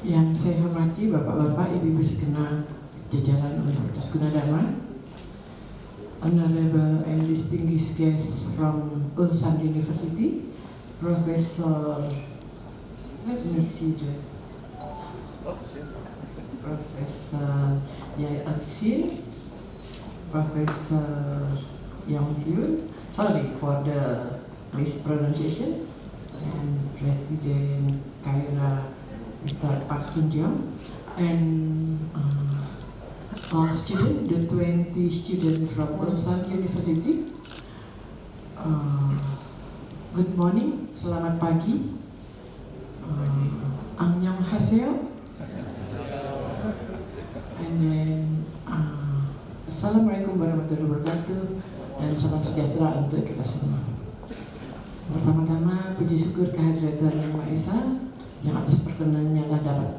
Yang saya hormati Bapak-Bapak, Ibu-Ibu segenap jajaran Universitas Gunadarma, Honorable and distinguished guests from Ulsan University, Professor, let me see the Professor Yai Atsin, Professor Yang Hyun, sorry for the mispronunciation, and President Kaira Mr. Park Sun-jeong, and all students, the 20 students from Ulsan University. Good morning, selamat pagi. Annyeonghaseyo. And then Assalamualaikum warahmatullahi wabarakatuh, dan salam sejahtera untuk kita semua. Pertama-tama puji syukur kehadirat Tuhan Yang Maha Esa yang atas perkenannya lah dapat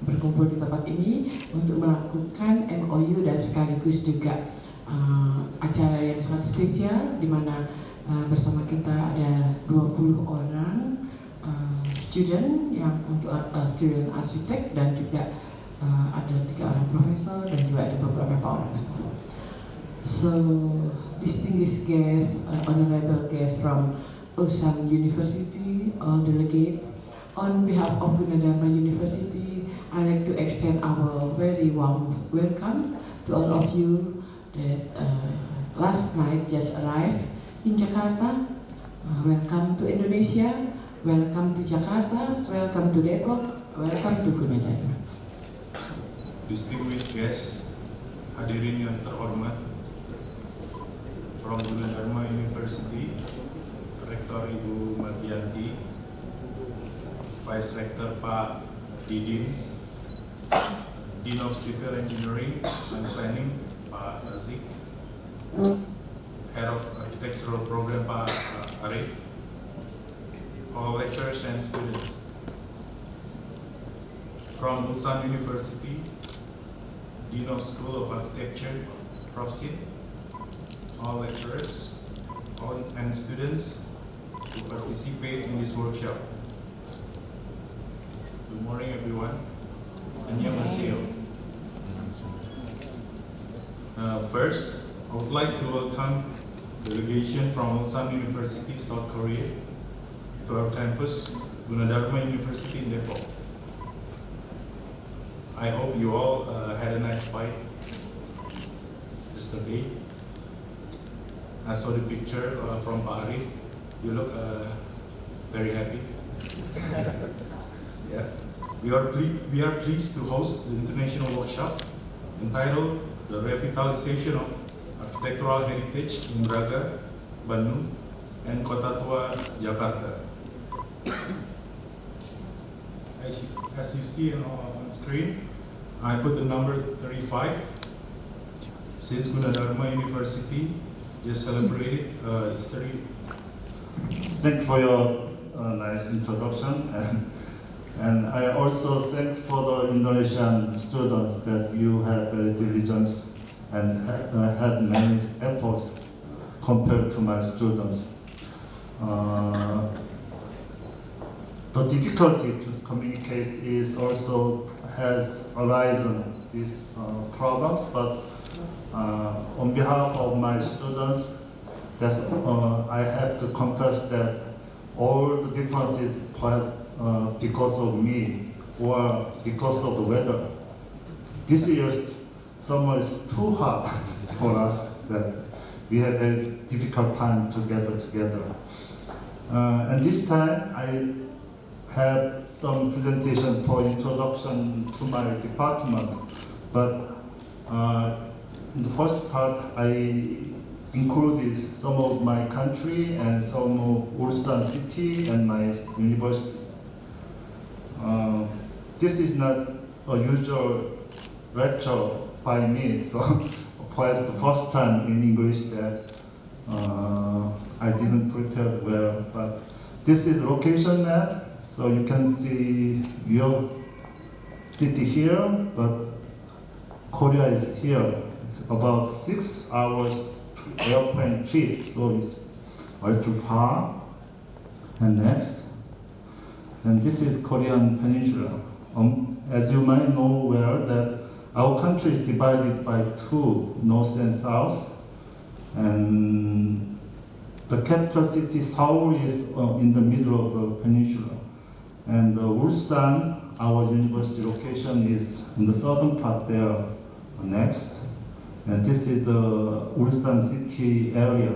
berkumpul di tempat ini untuk melakukan MOU dan sekaligus juga acara yang sangat spesial di mana bersama kita ada 20 orang student yang untuk student arsitek, dan juga ada 3 orang profesor dan juga ada beberapa orang staff. So distinguished guests, honorable guests from Ulsan University, all delegates, on behalf of Gunadarma University, I'd like to extend our very warm welcome to all of you that last night just arrived in Jakarta. Welcome to Indonesia, welcome to Jakarta, welcome to Depok, welcome to Gunadarma. Distinguished guests, hadirin yang terhormat, from Gunadarma University, Rektor Ibu Mardianti, Vice Rector Pak Didin, Dean of Civil Engineering and Planning Pak Razik, Head of Architectural Program Pak Arif, all lecturers and students. From Ulsan University, Dean of School of Architecture, Prof. Sid, all lecturers and students who participate in this workshop. Good morning, everyone. Annyeonghaseyo. First, I would like to welcome delegation from Ulsan University, South Korea, to our campus, Gunadarma University in Depok. I hope you all had a nice flight yesterday. I saw the picture from Pak Arif. You look very happy. Yeah. We are pleased to host the international workshop entitled The Revitalization of Architectural Heritage in Braga, Bandung, and Kota Tua, Jakarta. As you see on screen, I put the number 35 since Gunadarma University just celebrated its 30. Thank you for your nice introduction, and I also thank for the Indonesian students that you have very diligent and have many efforts compared to my students. The difficulty to communicate is also has arisen these problems, but on behalf of my students, I have to confess that all the differences because of me or because of the weather. This year's summer is too hot for us that we have a difficult time to gather together. And this time I have some presentation for introduction to my department, but in the first part I included some of my country and some of Ulsan city and my university. This is not a usual lecture by me, so perhaps the first time in English that I didn't prepare well. But this is location map, so you can see your city here, but Korea is here. It's about 6 hours airplane trip, so it's a little far. And next, and this is Korean Peninsula. As you might know well, that our country is divided by two, north and south, and the capital city Seoul is in the middle of the peninsula, and Ulsan, our university location, is in the southern part there next, and this is the Ulsan city area.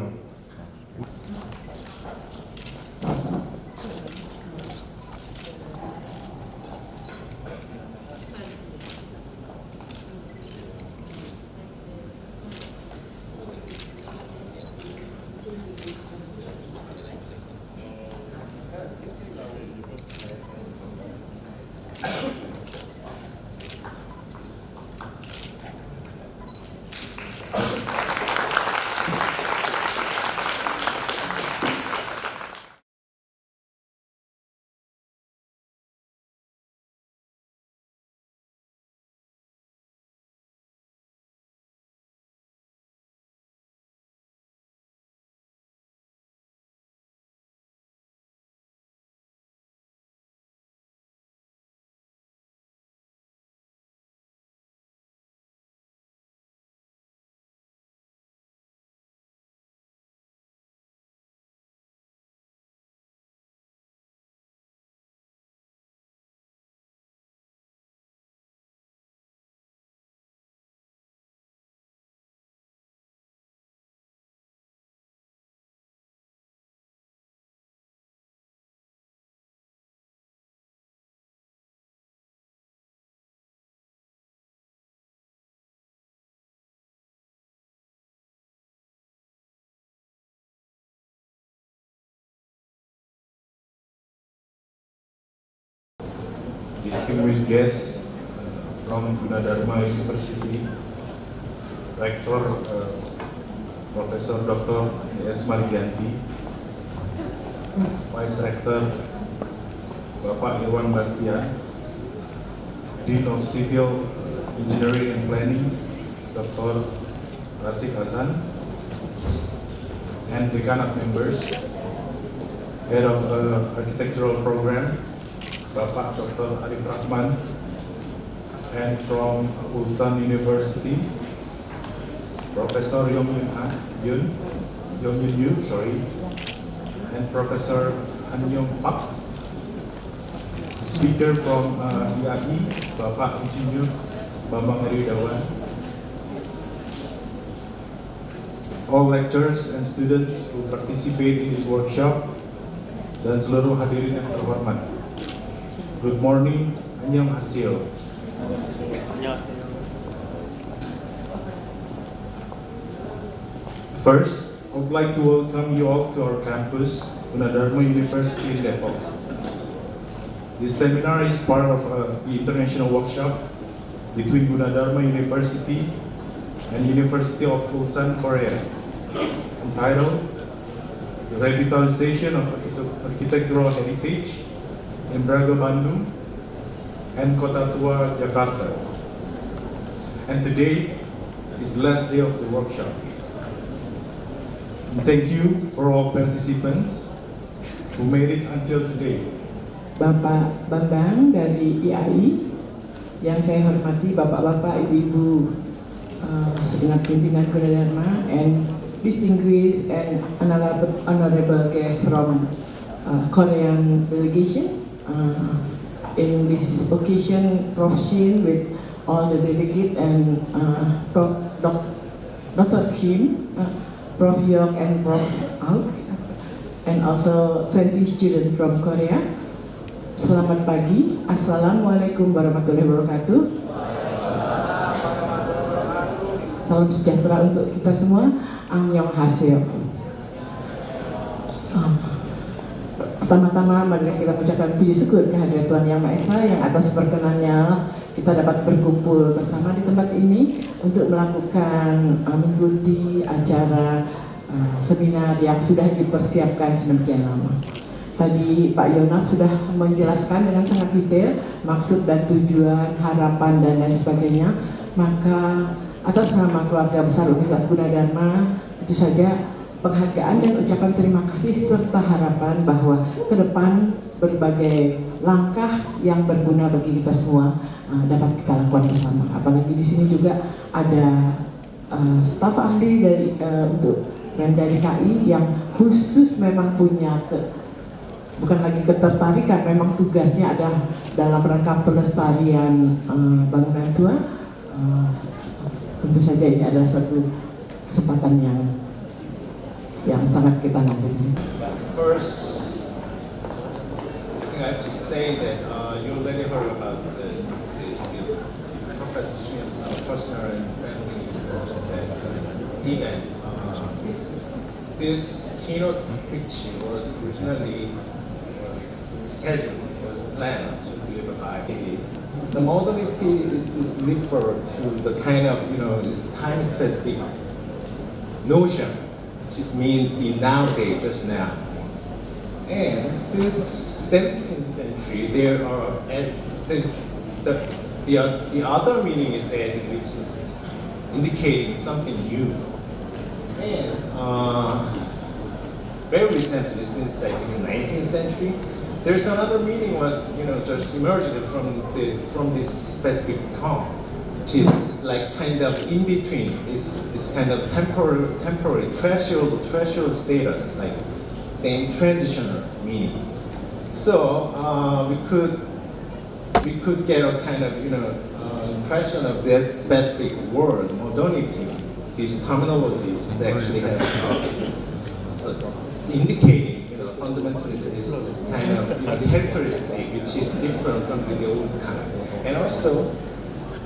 Distinguished guests from Gunadarma University, Rector Professor Dr. S. Mariganti, Vice Rector Bapak Irwan Bastian, Dean of Civil Engineering and Planning Dr. Rasik Hasan, and Dekanat members, Head of Architectural Program Bapak Dr. Arif Rahman, and from Ulsan University, Professor Yong Yun Yu, and Professor Han Yong Pak. Speaker from IAI, Bapak Insinyur Bambang Heridawan. All lecturers and students who participate in this workshop, dan seluruh hadirin yang terhormat. Good morning, annyeonghaseyo. First, I would like to welcome you all to our campus, Gunadarma University in Depok. This seminar is part of the international workshop between Gunadarma University and University of Ulsan, Korea, entitled The Revitalization of Architectural Heritage in Braga, Bandung, and Kota Tua, Jakarta. And today is the last day of the workshop. And thank you for all participants who made it until today. Bapak Bambang dari IAI, yang saya hormati Bapak-Bapak, Ibu-Ibu, segenap pimpinan Gunadarma, and distinguished and honorable guests from Korean delegation. In this occasion, Prof. Shin with all the delegate and Dr. Kim, Prof. Yok and Prof. Auk, and also 20 students from Korea. Selamat pagi, Assalamualaikum warahmatullahi wabarakatuh. Salam sejahtera untuk kita semua. Annyeonghaseyo. Pertama-tama, marilah kita mengucapkan puji syukur kehadirat Tuhan Yang Maha Esa yang atas perkenannya kita dapat berkumpul bersama di tempat ini untuk melakukan mengikuti acara seminar yang sudah dipersiapkan sedemikian lama. Tadi Pak Yonas sudah menjelaskan dengan sangat detail maksud dan tujuan, harapan dan lain sebagainya. Maka atas nama keluarga besar Universitas Gunadarma, itu saja penghargaan dan ucapan terima kasih serta harapan bahwa ke depan berbagai langkah yang berguna bagi kita semua dapat kita lakukan bersama. Apalagi di sini juga ada staf ahli dari KI yang khusus memang punya bukan lagi ketertarikan, memang tugasnya ada dalam rangka pelestarian bangunan tua. Tentu saja ini adalah suatu kesempatan yang sangat kita nanti. First, I think I have to say that you already heard about this, the Professor Shin's personal and family event. This keynote speech was originally scheduled, was planned to deliver by the modernity is referred to the kind of, this time-specific notion, which means the nowadays, just now. And since 17th century, there are the other meaning is added, which is indicating something new. And very recently, since I think the 19th century, there's another meaning was just emerged from this specific term, which is like kind of in between. It's kind of temporary threshold status, like same transitional meaning. So we could get a kind of impression of that specific word, modernity. This terminology is actually it's indicating fundamentally this kind of characteristic which is different from the old kind, and also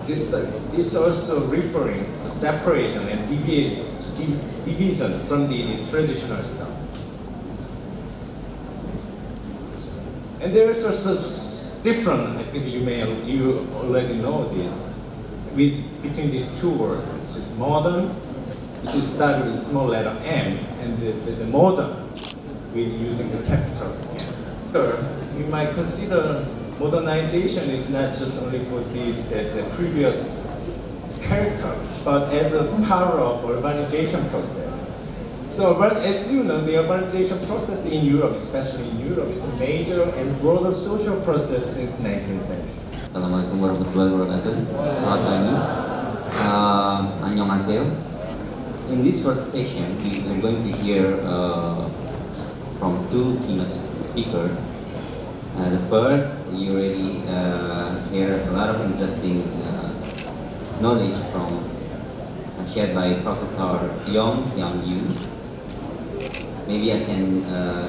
this also referring to separation and division from the traditional stuff. And there is also different. I think you already know this between these two words, which is modern, which is started with small letter M, and the modern, with using the capital M. We might consider modernization is not just only for the previous character, but as a part of urbanization process. So, as you know, the urbanization process in Europe, especially in Europe, is a major and broader social process since 19th century. Assalamualaikum warahmatullahi wabarakatuh. Selamat pagi. Annyeonghaseyo. In this first session, we are going to hear from two keynote speakers. The first, you already hear a lot of interesting knowledge from shared by Professor Yong Hyung-Yu. Maybe I can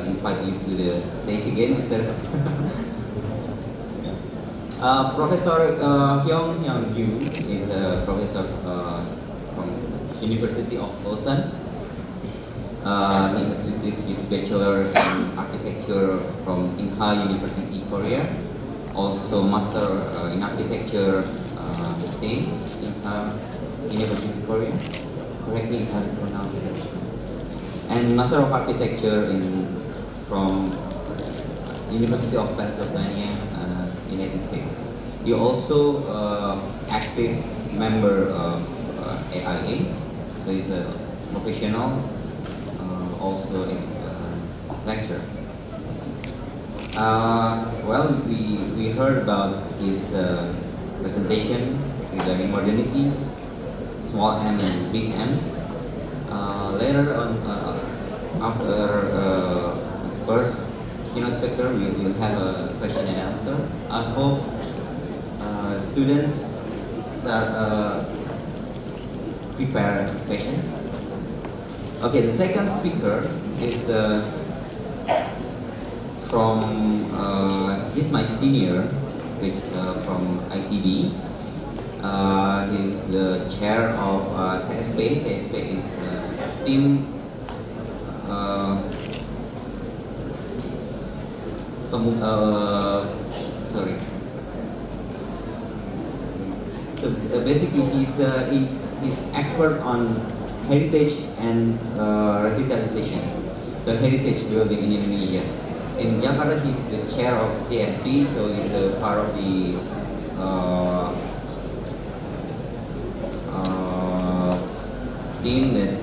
invite you to the stage again, Mr. Professor Yong Hyung-Yu is a professor from University of Lausanne. He has received his bachelor in architecture from Inha University, Korea. Also master in architecture, same Inha University, Korea. Correctly, if I pronounce it. And master of architecture from University of Pennsylvania, United States. He also active member of AIA, so he's a professional. Also a lecturer. Well, we heard about his presentation regarding modernity, small m and big M. Later on, after first keynote speaker, we will have a question and answer. I hope students start prepare questions. Okay, the second speaker is he's my senior from ITB. He's the chair of TSP. TSP is team sorry. So basically he's expert on heritage and revitalization, the heritage building in Indonesia. In Jakarta, he's the chair of TSP, so he's a part of the team that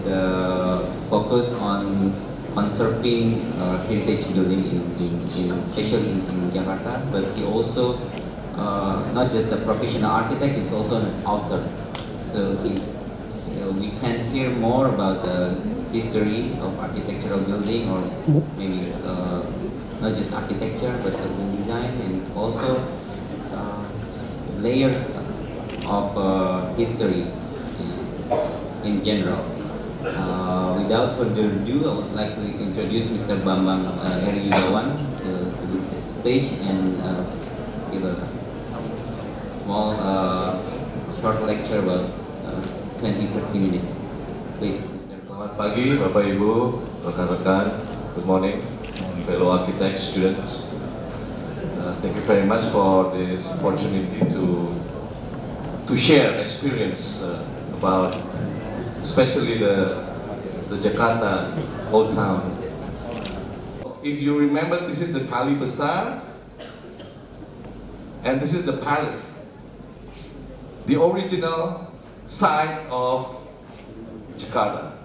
focus on conserving heritage building especially in Jakarta, but he also not just a professional architect, he's also an author. So we can hear more about the history of architectural building, or maybe not just architecture but urban design, and also layers of history in general. Without further ado, I would like to introduce Mr. Bambang Heri Yudawan to the stage and give a small short lecture about 20-30 minutes. Please, Mr. Selamat pagi, Bapak Ibu, rekan-rekan. Good morning, fellow architects, students. Thank you very much for this opportunity to share experience about, especially the Jakarta Old Town. If you remember, this is the Kali Besar, and this is the palace, the original site of Jakarta.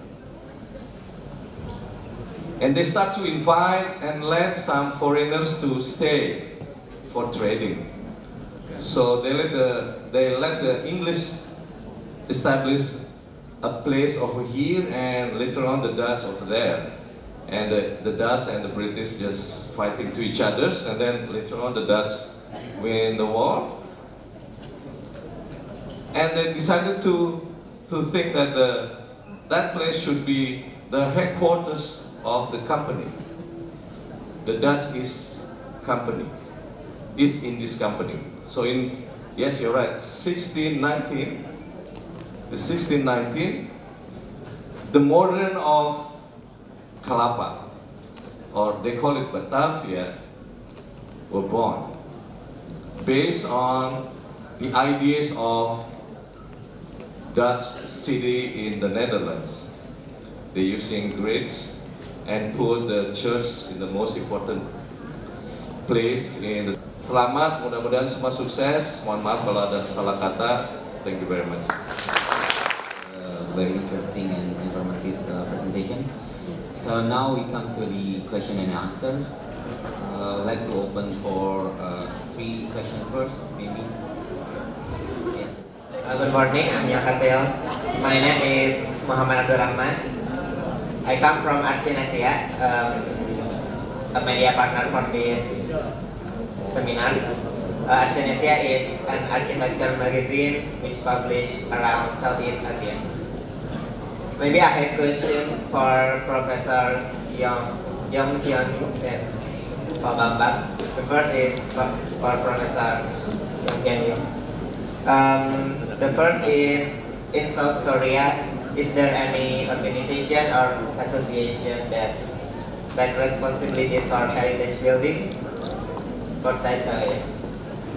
And they start to invite and let some foreigners to stay for trading. So they let the English establish a place over here, and later on the Dutch over there. And the Dutch and the British just fighting to each other, and then later on the Dutch win the war. And they decided to think that that place should be the headquarters of the company. The Dutch East Company, East Indies Company. So yes, you're right, 1619, the modern of Kalapa, or they call it Batavia, were born, based on the ideas of Dutch city in the Netherlands. They're using grids and put the church in the most important place in the... Selamat, mudah-mudahan semua sukses. Mohon maaf kalau ada salah kata. Thank you very much. Very interesting and informative presentation. So now we come to the question and answer. I'd like to open for 3 questions first, maybe. Yes. Good morning, I'm Yakaseyo. My name is Muhammad Abdul Rahman. I come from Architecture, a media partner for this seminar. Architecture is an architecture magazine which publishes around Southeast Asia. Maybe I have questions for Professor Yong Hyun and for Bambang. The first is for Professor Yong Hyun. The first is, in South Korea, is there any organization or association that responsibilities for heritage building? For that,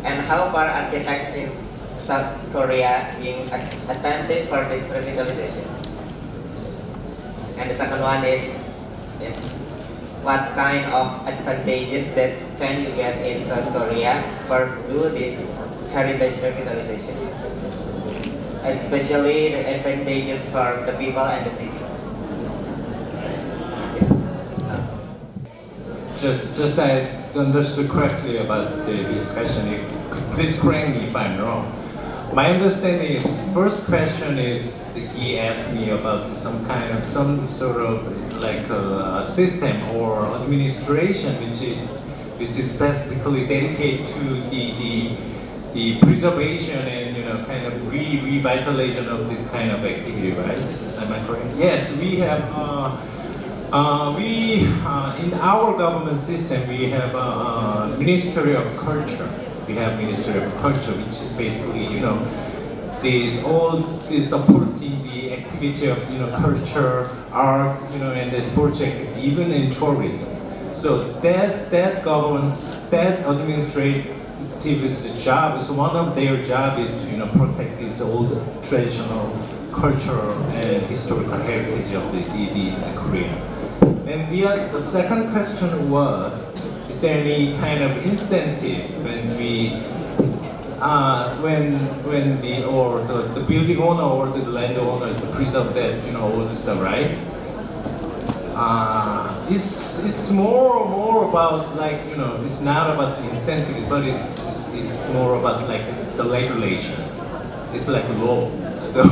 and how far architects in South Korea being attentive for this revitalization? And the second one is, what kind of advantages that can you get in South Korea for do this heritage revitalization, especially the advantages for the people and the city? Just I understood correctly about this question. Please correct me if I'm wrong. My understanding is, first question is, he asked me about some sort of like a system or administration which is specifically dedicated to the preservation and kind of revitalization of this kind of activity, right? Am I correct? Yes, we have. In our government system, we have Ministry of Culture. We have Ministry of Culture, which is basically, is supporting the activity of, culture, art, and the sports activity, even in tourism. So that governance, that administrative job is one of their job is to, protect this old traditional cultural and historical heritage of the Korea. And the second question was, is there any kind of incentive when the building owner or the landowner is to preserve that, all this stuff, right? It's more about like, you know, it's not about the incentive, but it's more about like the regulation. It's like law. So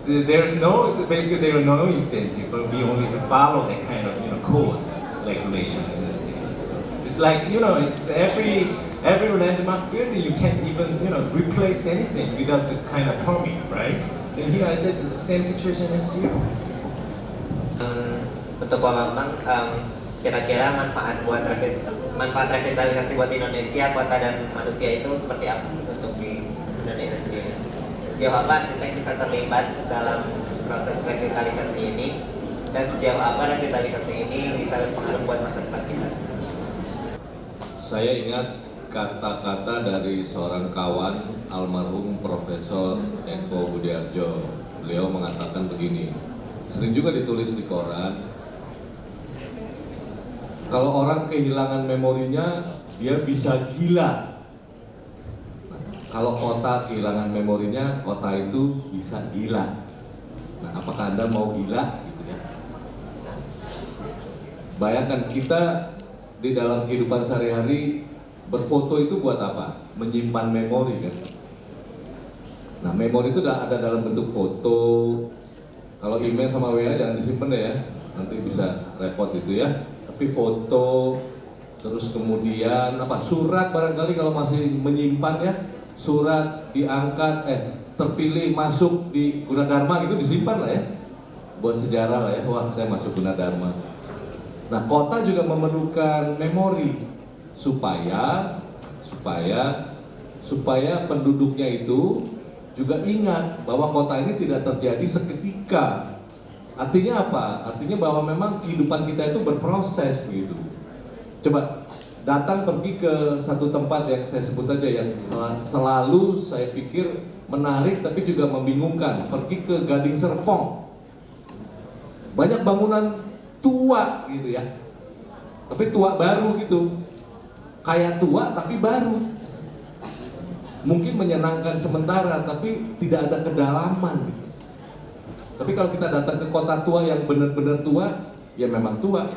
there's no, basically there are no incentive, but we only to follow that kind of, you know, code regulation in the city. So it's like, you know, it's every landmark building you can't even, you know, replace anything without the kind of permit, right? And here I think it's the same situation as here. Untuk Pak Bambang, kira-kira manfaat revitalisasi buat Indonesia, kota dan manusia itu seperti apa untuk di Indonesia sendiri? Sejauh apa arsitek bisa terlibat dalam proses revitalisasi ini, dan sejauh apa revitalisasi ini bisa berpengaruh buat masa depan kita? Saya ingat kata-kata dari seorang kawan almarhum Profesor Eko Budiarjo. Beliau mengatakan begini, sering juga ditulis di koran, kalau orang kehilangan memorinya, dia bisa gila. Kalau kota kehilangan memorinya, kota itu bisa gila. Nah, apakah Anda mau gila? Gitu ya. Bayangkan kita di dalam kehidupan sehari-hari berfoto itu buat apa? Menyimpan memori kan. Nah, memori itu ada dalam bentuk foto. Kalau email sama WA jangan disimpan deh ya, nanti bisa repot itu ya. Tapi foto, terus kemudian apa? Surat barangkali kalau masih menyimpan ya, surat diangkat, terpilih masuk di Gunadarma itu disimpan lah ya, buat sejarah lah ya. Wah, saya masuk Gunadarma. Nah, kota juga memerlukan memori supaya penduduknya itu juga ingat bahwa kota ini tidak terjadi seketika. Artinya apa? Artinya bahwa memang kehidupan kita itu berproses begitu. Coba datang pergi ke satu tempat yang saya sebut aja yang selalu saya pikir menarik tapi juga membingungkan. Pergi ke Gading Serpong. Banyak bangunan tua gitu ya. Tapi tua baru gitu. Kayak tua tapi baru. Mungkin menyenangkan sementara tapi tidak ada kedalaman gitu. Tapi kalau kita datang ke kota tua yang benar-benar tua, ya memang tua.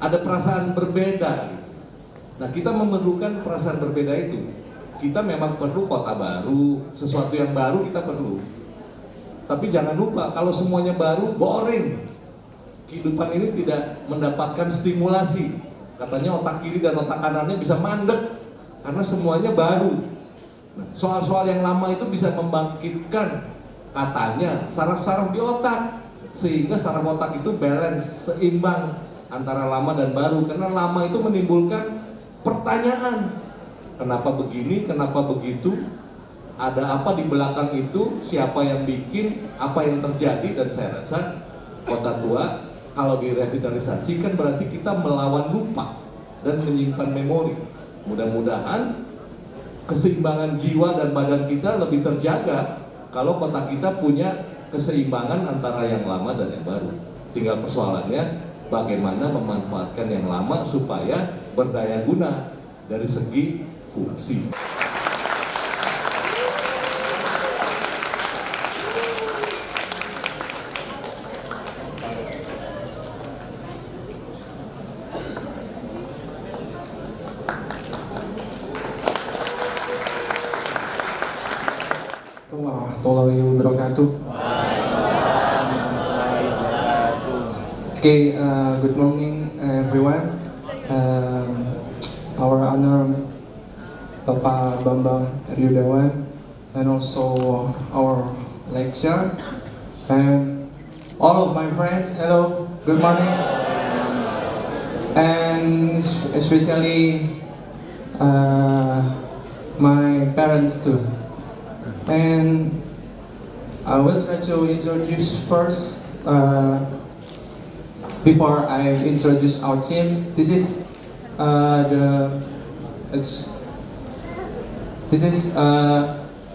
Ada perasaan berbeda. Nah, kita memerlukan perasaan berbeda itu. Kita memang perlu kota baru, sesuatu yang baru kita perlu. Tapi jangan lupa, kalau semuanya baru, boring. Kehidupan ini tidak mendapatkan stimulasi. Katanya otak kiri dan otak kanannya bisa mandek, karena semuanya baru. Nah, soal-soal yang lama itu bisa membangkitkan katanya saraf-saraf di otak, sehingga saraf otak itu balance, seimbang antara lama dan baru. Karena lama itu menimbulkan pertanyaan, kenapa begini, kenapa begitu, ada apa di belakang itu, siapa yang bikin, apa yang terjadi. Dan saya rasa kota tua kalau direvitalisasi kan berarti kita melawan lupa dan menyimpan memori. Mudah-mudahan keseimbangan jiwa dan badan kita lebih terjaga kalau kota kita punya keseimbangan antara yang lama dan yang baru. Tinggal persoalannya bagaimana memanfaatkan yang lama supaya berdaya guna dari segi fungsi. Warahmatullahi wabarakatuh. Okay, good morning everyone. Our honor Bapak Bambang Ryudawan, and also our lecturer, and all of my friends. Hello, good morning, and especially my parents too. And I will try to introduce first, before I introduce our team. This is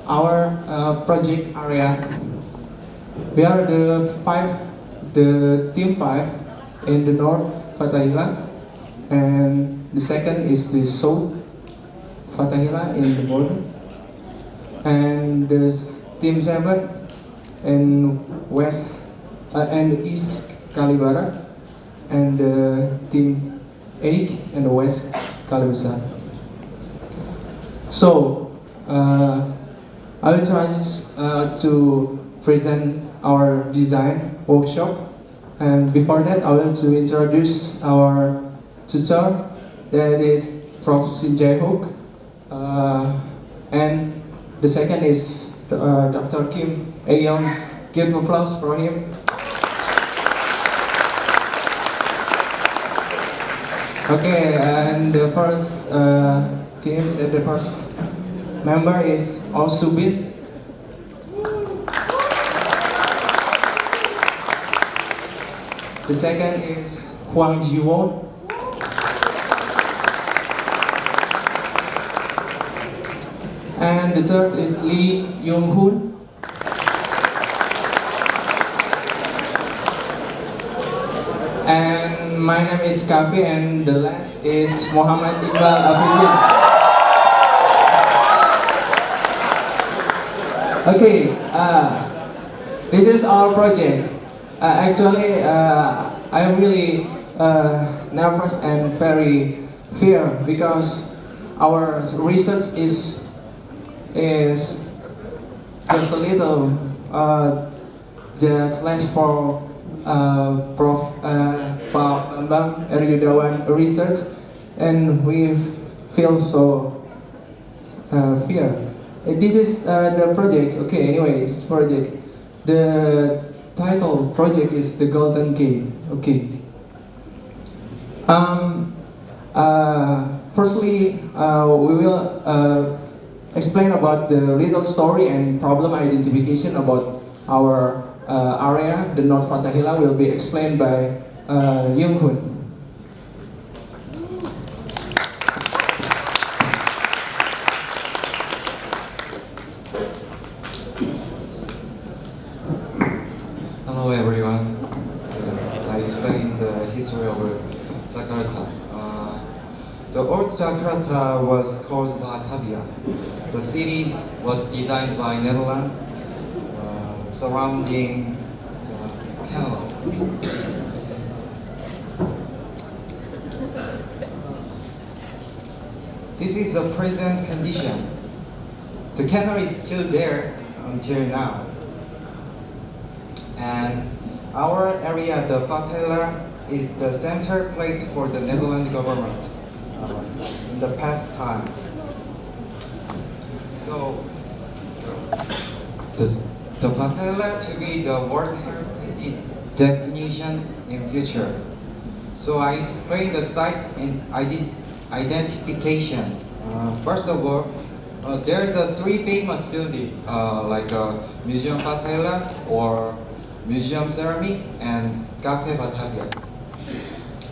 our project area. We are the team 5 in the north Fatahila, and the second is the south Fatahila in the border. And the team 7 in west and east Kalibara, and Team 8 and the West Kalibesar. So, I will try to present our design workshop. And before that, I will to introduce our tutor, that is Prof. Sinjay Hook. And the second is Dr. Kim Aeon. Give an applause for him. Okay, and the first team, the first member is Oh Subin. The second is Huang Jiwon. And the third is Lee Yong Hoon. And my name is Kafi, and the last is Muhammad Iqbal Abidin. Okay, this is our project. Actually, I'm really nervous and very fear because our research is just a little just less for Prof. Bambang Eryudawan research, and we feel so fear. This is the project. Okay, anyway, this project. The title project is The Golden Gate. Okay. Firstly, we will explain about the little story and problem identification about our area. The North Fatahila will be explained by Yung Hoon. Hello everyone. I explain the history of Jakarta. The old Jakarta was called Batavia. The city was designed by Netherlands, surrounding the canal. This is the present condition. The canal is still there until now. And our area, the Fatahila, is the center place for the Netherlands government in the past time. So, the Fatahila to be the World Heritage destination in future. So I explained the site in identification. First of all, there's a three famous buildings like Museum Fatahila or Museum Ceramic and Cafe Batavia.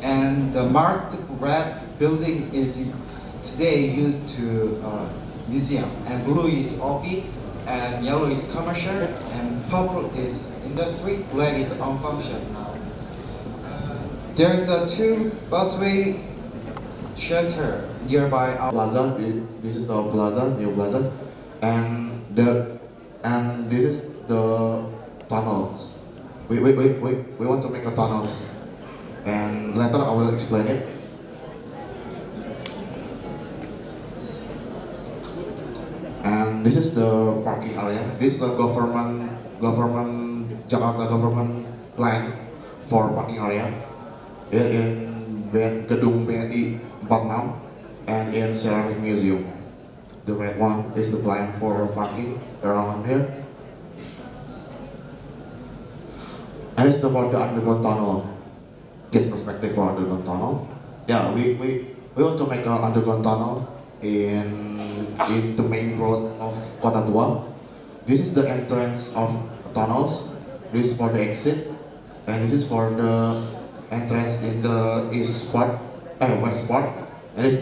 And the marked red building is today used to museum, and blue is office, and yellow is commercial, and purple is industry, black is on function now. There's a two busway shelter nearby our plaza. This is the plaza, new plaza, and this is the tunnel. We want to make a tunnels, and later I will explain it. And this is the parking area. This is the government Jakarta government plan for parking area. Here in Gedung BNI 46 and in Ceramic Museum. The red one is the plan for parking around here. And it's for the underground tunnel. Case perspective for underground tunnel. Yeah, we want to make an underground tunnel in the main road of Kota Tua. This is the entrance of tunnels. This is for the exit, and this is for the entrance in the west part. And this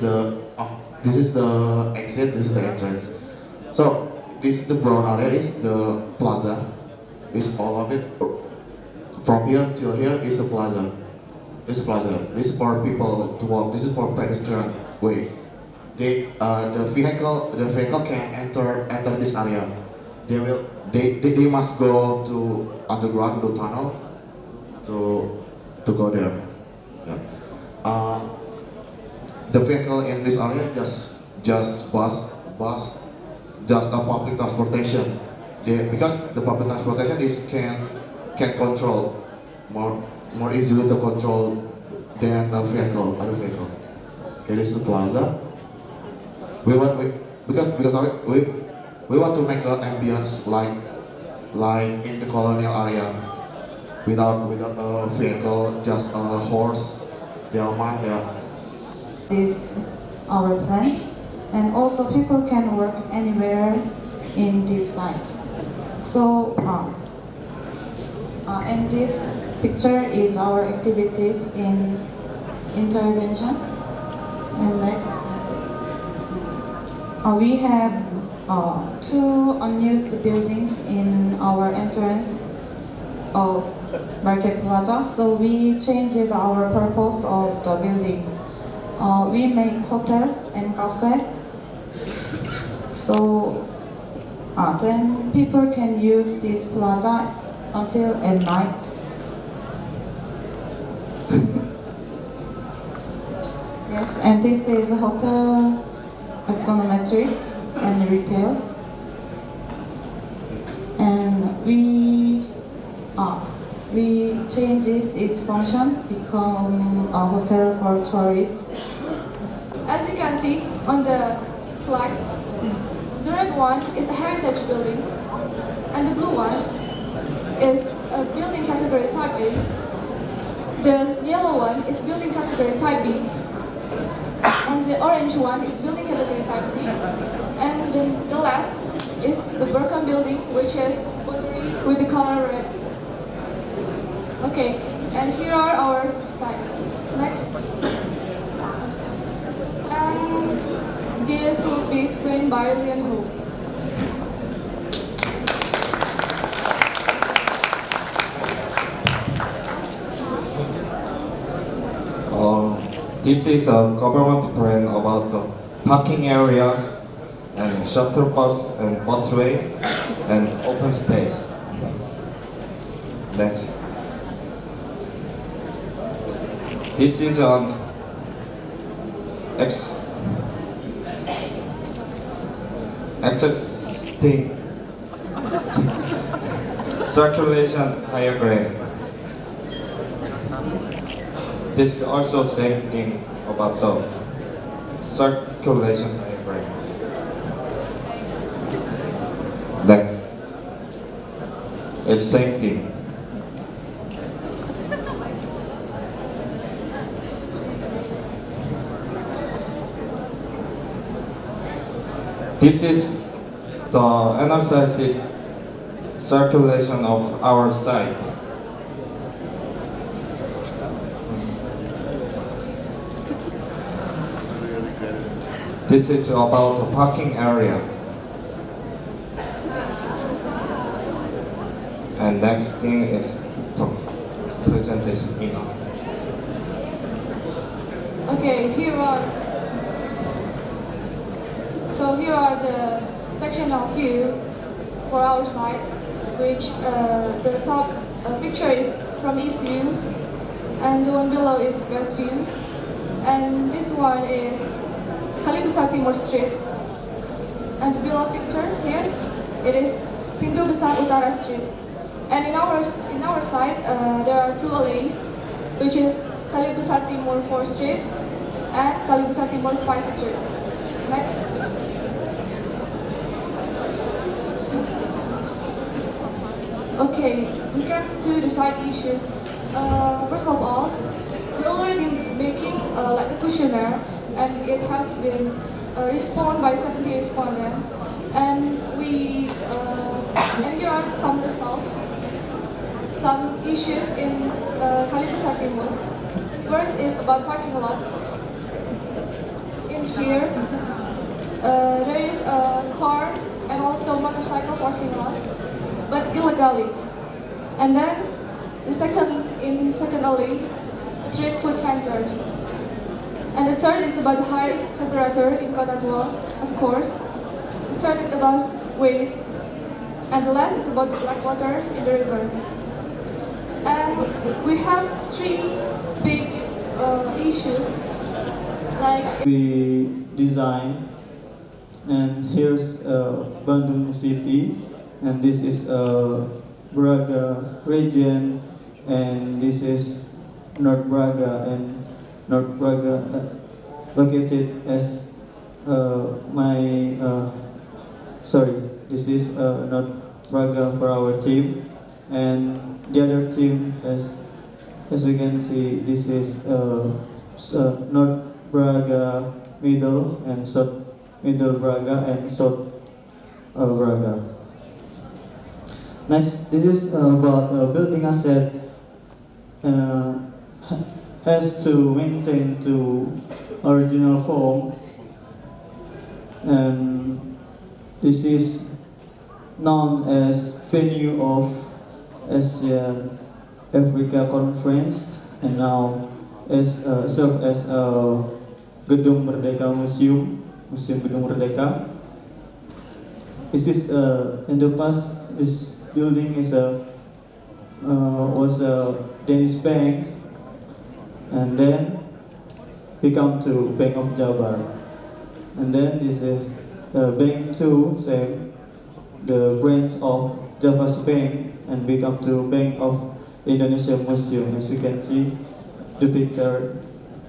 is the exit. This is the entrance. So this the brown area is the plaza. This all of it. From here till here is the plaza. This plaza. This is for people to walk. This is for pedestrian way. The vehicle can enter this area. They must go to underground, to tunnel, to to go there. Yeah. The vehicle in this area just bus, just a public transportation. Because the public transportation can control more easily to control than a vehicle, other vehicle. It is the plaza. We want to make an ambience like in the colonial area, without a vehicle, just a horse, delman, yeah. This our plan, and also people can work anywhere in this site. So, and this picture is our activities in intervention. And next, we have two unused buildings in our entrance of Market Plaza. So we changed our purpose of the buildings. We make hotels and cafe. So then people can use this plaza until at night. Yes, and this is a hotel, axonometry, and retails. And we changes its function, become a hotel for tourists. As you can see on the slides, the red one is a heritage building, and the blue one is a building category type A. The yellow one is building category type B, and the orange one is building category type C, and then the last is the Burkham building, which is with the color red. Okay, and here are our slides. Next. And this will be explained by Lian Ho. This is a government plan about the parking area and shuttle bus and busway and open space. Next. This is an existing circulation diagram. This is also same thing about the circulation diagram. Next. It's same thing. This is the analysis circulation of our site. This is about the parking area. And next thing is to present this email. Okay, here are the sectional view for our site, which the top picture is from east view, and the one below is west view, and this one is Kali Besar Timur Street, and the below picture here it is Pintu Besar Utara Street. And in our site there are two alleys, which is Kali Besar Timur 4th Street and Kali Besar Timur 5th Street. Next. Okay, we get to the site issues. First of all, we already making like a questionnaire, and it has been responded by 70 respondents. And and here are some results, some issues in Kali Besar Timur. First is about parking lot. In here, there is a car and also motorcycle parking lot, but illegally. And then the second alley, street food vendors. And the third is about high temperature in Kota Tua, of course. The third is about waste. And the last is about black water in the river. And we have three big issues like we design, and here's Bandung city, and this is Braga region, and this is North Braga, and North Braga located as this is North Braga for our team, and the other team, as we can see, this is North Braga Middle and South Middle Braga and South Braga. Next, this is about building asset has to maintain to original form, and this is known as venue of Asian Africa Conference, and now is serve as Gedung Merdeka Museum Gedung Merdeka. This is in the past, this building is was a Danish bank, and then become to Bank of Jabar, and then this is Bank 2, same, the branch of Java's Bank, and become to Bank of Indonesia Museum, as we can see the picture.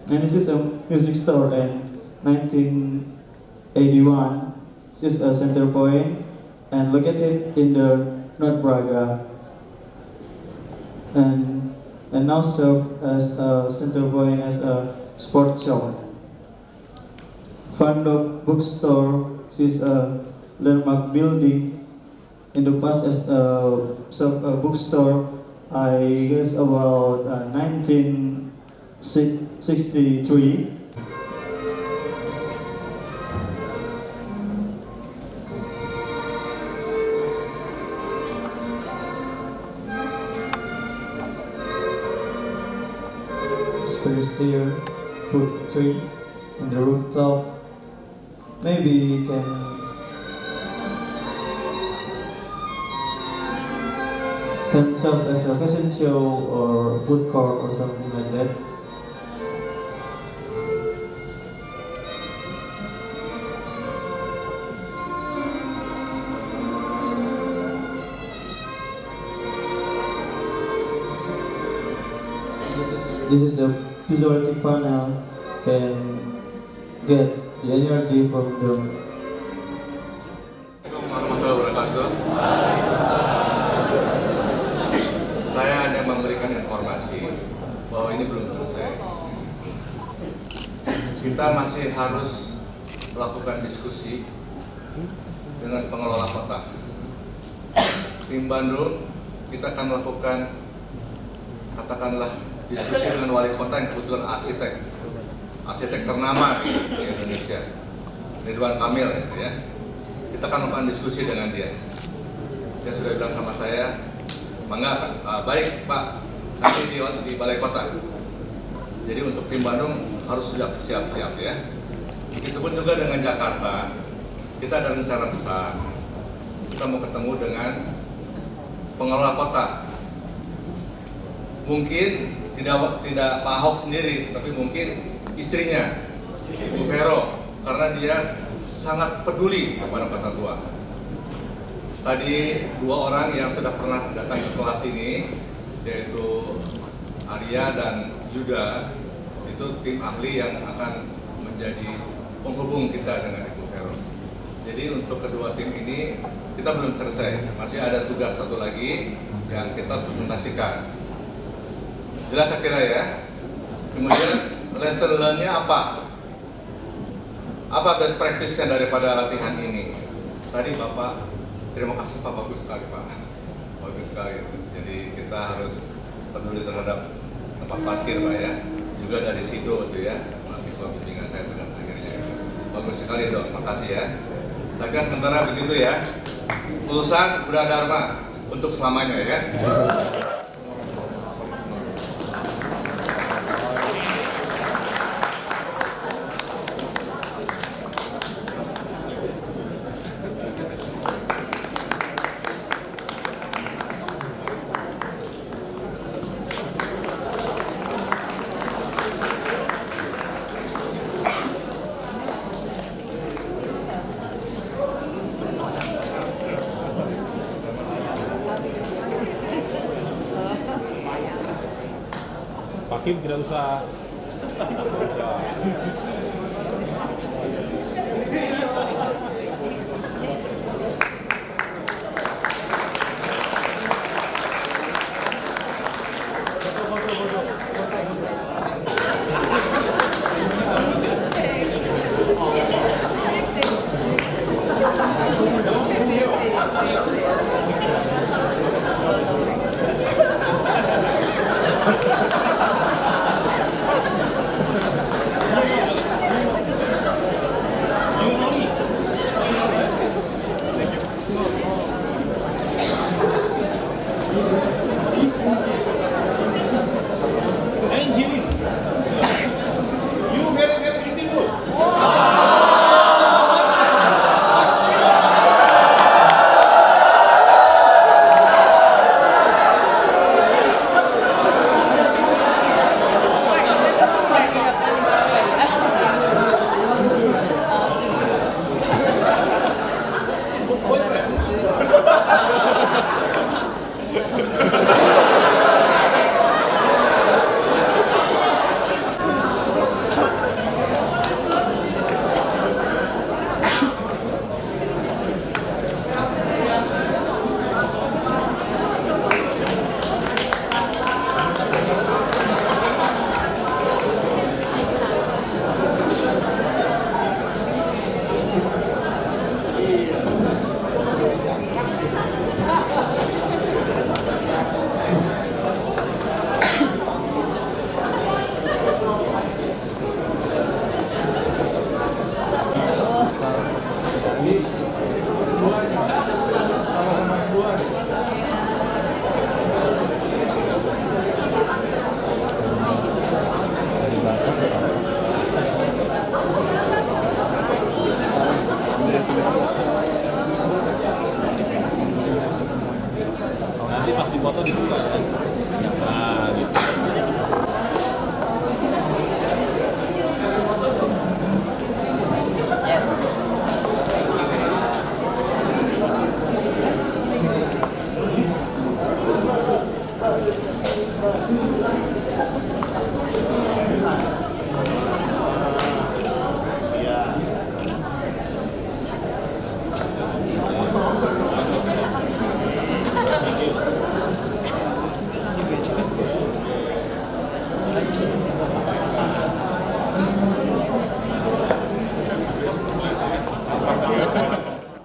And this is a music store in 1981. This is a center point and located in the North Braga, and now serve as a center point as a sport shop. Vandok bookstore. This is a landmark building in the past as a bookstore. I guess about 1963. Spare stair, put tree in the rooftop. Maybe you can serve as a fashion show or food court or something like that. This is a visuality panel, can get the energy from the Saya hanya memberikan informasi bahwa ini belum selesai. Kita masih harus melakukan diskusi dengan pengelola kota. Tim Bandung, kita akan melakukan, katakanlah, diskusi dengan wali kota yang kebetulan arsitek ternama di Indonesia, Ridwan Kamil ya. Kita akan melakukan diskusi dengan dia. Dia sudah bilang sama saya, mangga, baik Pak, nanti di balai kota. Jadi untuk tim Bandung harus sudah siap-siap ya. Begitupun juga dengan Jakarta, kita ada rencana besar. Kita mau ketemu dengan pengelola kota. Mungkin tidak Pak Ahok sendiri, tapi mungkin istrinya, Ibu Vero, karena dia sangat peduli kepada kota tua. Tadi dua orang yang sudah pernah datang ke kelas ini, yaitu Arya dan Yuda, itu tim ahli yang akan menjadi penghubung kita dengan Ibu Vero. Jadi untuk kedua tim ini kita belum selesai, masih ada tugas satu lagi yang kita presentasikan. Jelas saya kira ya. Kemudian lesson learn-nya apa? Apa best practice-nya daripada latihan ini? Tadi Bapak, terima kasih Pak, bagus sekali Pak. Bagus sekali. Jadi kita harus peduli terhadap tempat parkir Pak ya. Juga dari Sido itu ya, mahasiswa bimbingan saya tugas akhirnya. Bagus sekali Dok, makasih ya. Saya kira sementara begitu ya. Urusan Buddha Dharma untuk selamanya ya. Hakim tidak usah. Nanti pas dipoto dibuka kan. Nah, gitu.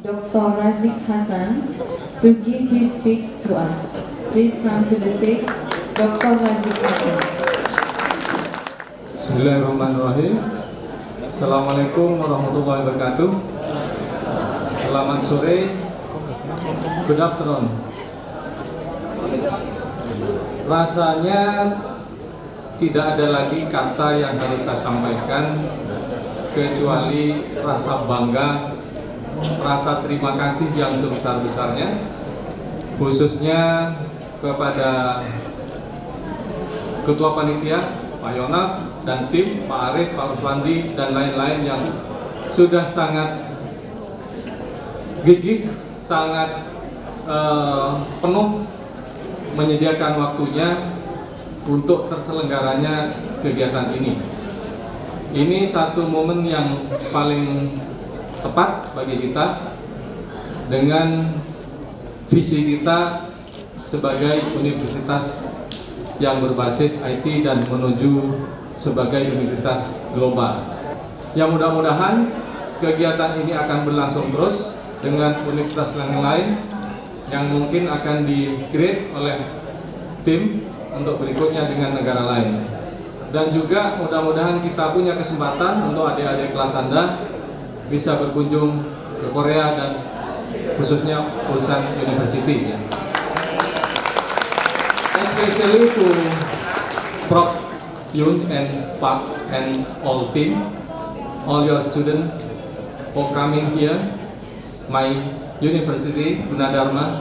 Dr. Razik Hassan to give his speech to us. Please come to the stage, Dr. Razik Hassan. Bismillahirrahmanirrahim. Assalamualaikum warahmatullahi wabarakatuh. Selamat sore. Good afternoon. Rasanya tidak ada lagi kata yang harus saya sampaikan kecuali rasa bangga, rasa terima kasih yang sebesar-besarnya, khususnya kepada Ketua Panitia Pak Yonaf dan tim Pak Arif, Pak Ruswandi dan lain-lain yang sudah sangat gigih, sangat penuh menyediakan waktunya untuk terselenggaranya kegiatan ini. Ini satu momen yang paling tepat bagi kita dengan visi kita sebagai universitas yang berbasis IT dan menuju sebagai universitas global. Yang mudah-mudahan kegiatan ini akan berlangsung terus dengan universitas yang lain yang mungkin akan di-create oleh tim untuk berikutnya dengan negara lain. Dan juga mudah-mudahan kita punya kesempatan untuk adik-adik kelas Anda bisa berkunjung ke Korea dan khususnya urusan university. Especially to Prof. Yun and Pak and all team, all your students for coming here, my university, Gunadarma,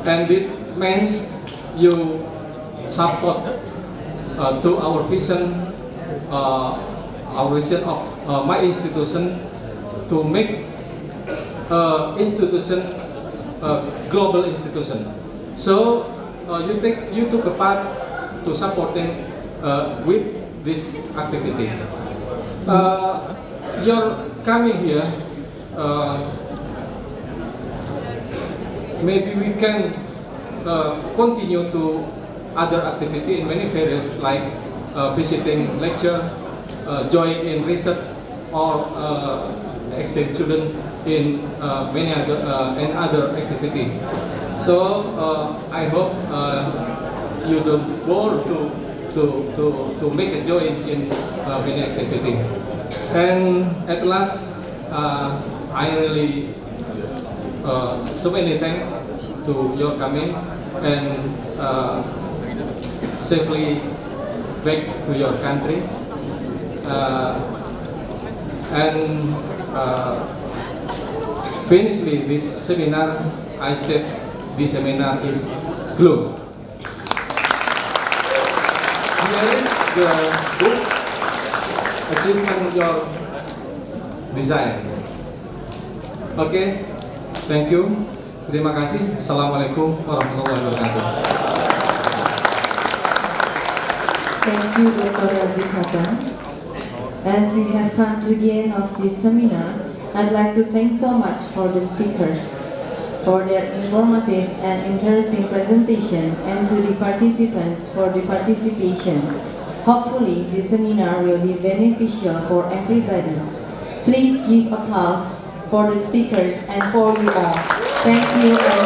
and it means you support to our vision of my institution to make institution a global institution. So you took a part to supporting with this activity. Your coming here, maybe we can continue to other activity in many areas like visiting lecture, join in research, or exchange student in many other and other activity. So I hope you don't bore to make a join in many activity. And at last, I really so many thanks to your coming and safely back to your country. And finishly this seminar, I state this seminar is closed. Here is the book achievement your design. Okay, thank you. Terima kasih. Assalamualaikum warahmatullahi wabarakatuh. Thank you, Dr. Razik Hasan. As we have come to the end of this seminar, I'd like to thank so much for the speakers for their informative and interesting presentation, and to the participants for the participation. Hopefully, this seminar will be beneficial for everybody. Please give applause for the speakers and for you all. Thank you and